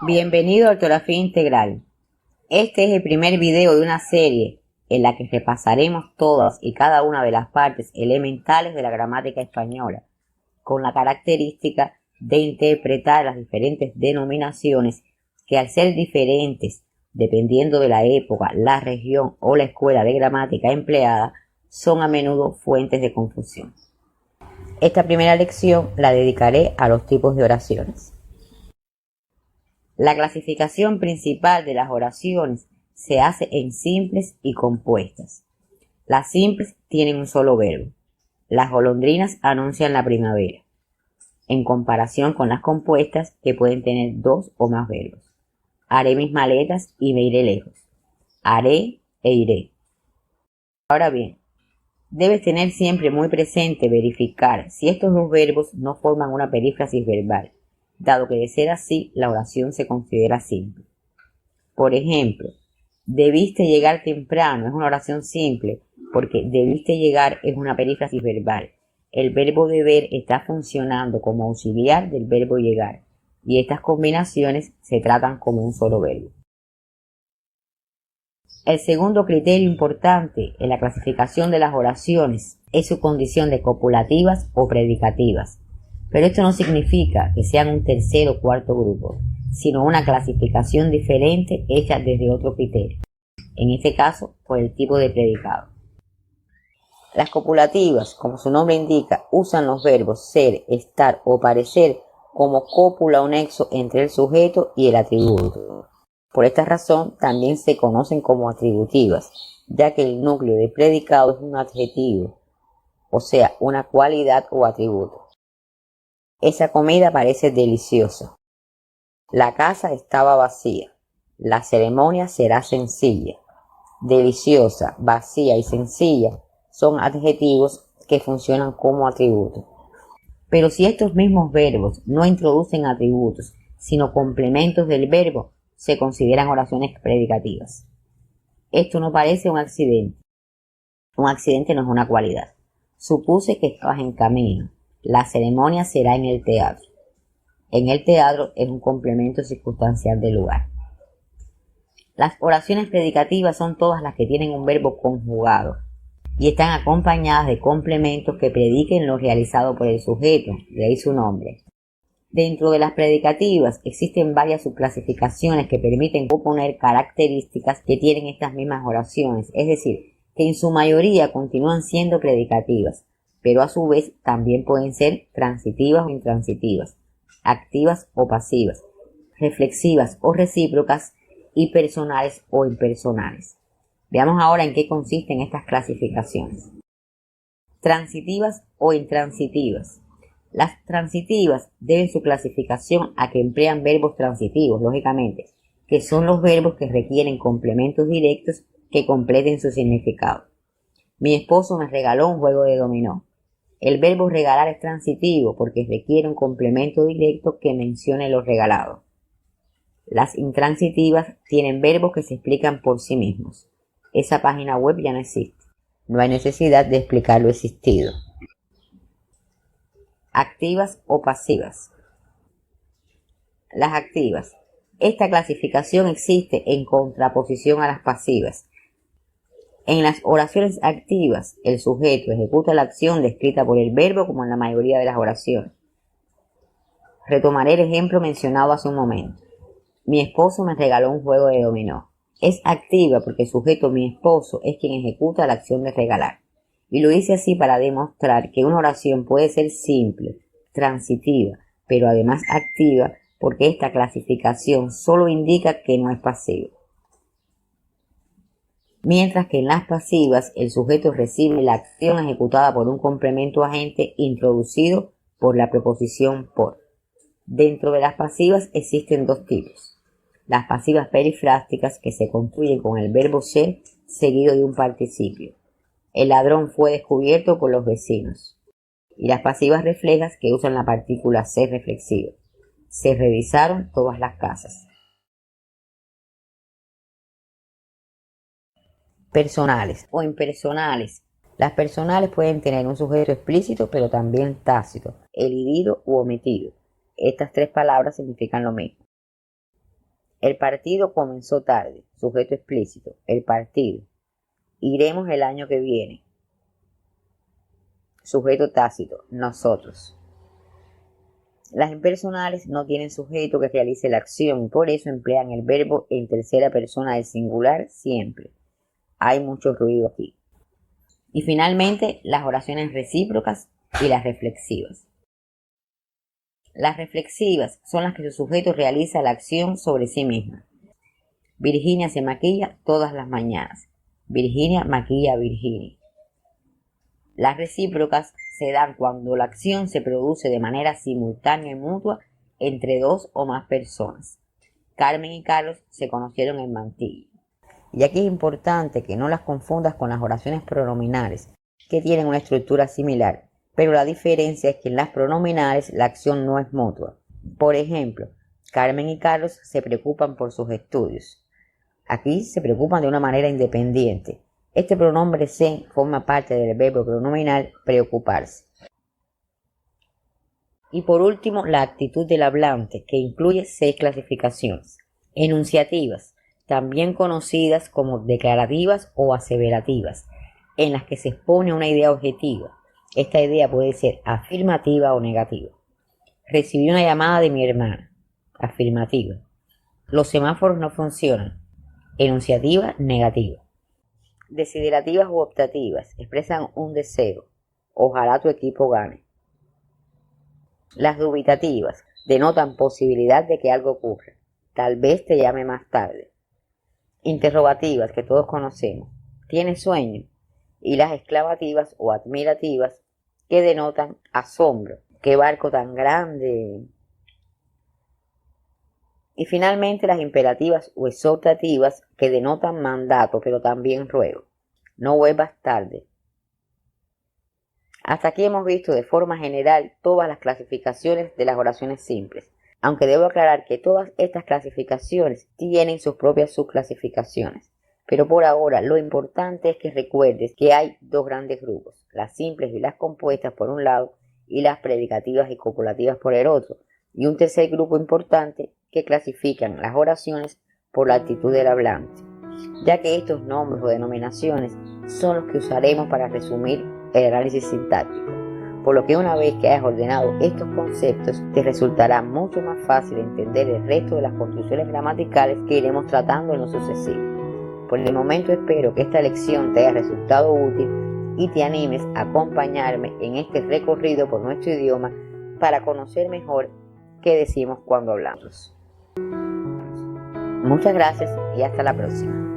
Bienvenido a Ortografía Integral. Este es el primer video de una serie en la que repasaremos todas y cada una de las partes elementales de la gramática española, con la característica de interpretar las diferentes denominaciones que, al ser diferentes dependiendo de la época, la región o la escuela de gramática empleada, son a menudo fuentes de confusión. Esta primera lección la dedicaré a los tipos de oraciones. La clasificación principal de las oraciones se hace en simples y compuestas. Las simples tienen un solo verbo. Las golondrinas anuncian la primavera, en comparación con las compuestas que pueden tener dos o más verbos. Haré mis maletas y me iré lejos. Haré e iré. Ahora bien, debes tener siempre muy presente verificar si estos dos verbos no forman una perífrasis verbal, dado que de ser así, la oración se considera simple. Por ejemplo, debiste llegar temprano es una oración simple porque debiste llegar es una perífrasis verbal. El verbo deber está funcionando como auxiliar del verbo llegar y estas combinaciones se tratan como un solo verbo. El segundo criterio importante en la clasificación de las oraciones es su condición de copulativas o predicativas. Pero esto no significa que sean un tercer o cuarto grupo, sino una clasificación diferente hecha desde otro criterio, en este caso por el tipo de predicado. Las copulativas, como su nombre indica, usan los verbos ser, estar o parecer como cópula o nexo entre el sujeto y el atributo. Por esta razón también se conocen como atributivas, ya que el núcleo de predicado es un adjetivo, o sea, una cualidad o atributo. Esa comida parece deliciosa. La casa estaba vacía. La ceremonia será sencilla. Deliciosa, vacía y sencilla son adjetivos que funcionan como atributos. Pero si estos mismos verbos no introducen atributos, sino complementos del verbo, se consideran oraciones predicativas. Esto no parece un accidente. Un accidente no es una cualidad. Supuse que estabas en camino. La ceremonia será en el teatro. En el teatro es un complemento circunstancial del lugar. Las oraciones predicativas son todas las que tienen un verbo conjugado y están acompañadas de complementos que prediquen lo realizado por el sujeto, de ahí su nombre. Dentro de las predicativas existen varias subclasificaciones que permiten oponer características que tienen estas mismas oraciones, es decir, que en su mayoría continúan siendo predicativas, pero a su vez también pueden ser transitivas o intransitivas, activas o pasivas, reflexivas o recíprocas y personales o impersonales. Veamos ahora en qué consisten estas clasificaciones. Transitivas o intransitivas. Las transitivas deben su clasificación a que emplean verbos transitivos, lógicamente, que son los verbos que requieren complementos directos que completen su significado. Mi esposo me regaló un juego de dominó. El verbo regalar es transitivo porque requiere un complemento directo que mencione lo regalado. Las intransitivas tienen verbos que se explican por sí mismos. Esa página web ya no existe. No hay necesidad de explicar lo existido. Activas o pasivas. Las activas. Esta clasificación existe en contraposición a las pasivas. En las oraciones activas, el sujeto ejecuta la acción descrita por el verbo como en la mayoría de las oraciones. Retomaré el ejemplo mencionado hace un momento. Mi esposo me regaló un juego de dominó. Es activa porque el sujeto mi esposo es quien ejecuta la acción de regalar. Y lo hice así para demostrar que una oración puede ser simple, transitiva, pero además activa porque esta clasificación solo indica que no es pasiva. Mientras que en las pasivas el sujeto recibe la acción ejecutada por un complemento agente introducido por la preposición por. Dentro de las pasivas existen dos tipos. Las pasivas perifrásticas que se construyen con el verbo ser seguido de un participio. El ladrón fue descubierto por los vecinos. Y las pasivas reflejas que usan la partícula ser reflexiva. Se revisaron todas las casas. Personales o impersonales. Las personales pueden tener un sujeto explícito pero también tácito, elidido u omitido. Estas tres palabras significan lo mismo. El partido comenzó tarde. Sujeto explícito. El partido. Iremos el año que viene. Sujeto tácito. Nosotros. Las impersonales no tienen sujeto que realice la acción y por eso emplean el verbo en tercera persona del singular siempre. Hay mucho ruido aquí. Y finalmente, las oraciones recíprocas y las reflexivas. Las reflexivas son las que su sujeto realiza la acción sobre sí misma. Virginia se maquilla todas las mañanas. Virginia maquilla a Virginia. Las recíprocas se dan cuando la acción se produce de manera simultánea y mutua entre dos o más personas. Carmen y Carlos se conocieron en Mantilla. Y aquí es importante que no las confundas con las oraciones pronominales, que tienen una estructura similar, pero la diferencia es que en las pronominales la acción no es mutua. Por ejemplo, Carmen y Carlos se preocupan por sus estudios. Aquí se preocupan de una manera independiente. Este pronombre se forma parte del verbo pronominal preocuparse. Y por último, la actitud del hablante, que incluye 6 clasificaciones. Enunciativas, también conocidas como declarativas o aseverativas, en las que se expone una idea objetiva. Esta idea puede ser afirmativa o negativa. Recibí una llamada de mi hermana. Afirmativa. Los semáforos no funcionan. Enunciativa, negativa. Desiderativas u optativas expresan un deseo. Ojalá tu equipo gane. Las dubitativas denotan posibilidad de que algo ocurra. Tal vez te llame más tarde. Interrogativas, que todos conocemos. ¿Tienes sueño? Y las exclamativas o admirativas, que denotan asombro. ¡Qué barco tan grande! Y finalmente las imperativas o exhortativas, que denotan mandato, pero también ruego. No vuelvas tarde. Hasta aquí hemos visto de forma general todas las clasificaciones de las oraciones simples, aunque debo aclarar que todas estas clasificaciones tienen sus propias subclasificaciones. Pero por ahora lo importante es que recuerdes que hay dos grandes grupos, las simples y las compuestas por un lado y las predicativas y copulativas por el otro, y un tercer grupo importante que clasifican las oraciones por la actitud del hablante, ya que estos nombres o denominaciones son los que usaremos para resumir el análisis sintáctico, por lo que una vez que hayas ordenado estos conceptos te resultará mucho más fácil entender el resto de las construcciones gramaticales que iremos tratando en lo sucesivo. Por el momento espero que esta lección te haya resultado útil y te animes a acompañarme en este recorrido por nuestro idioma para conocer mejor qué decimos cuando hablamos. Muchas gracias y hasta la próxima.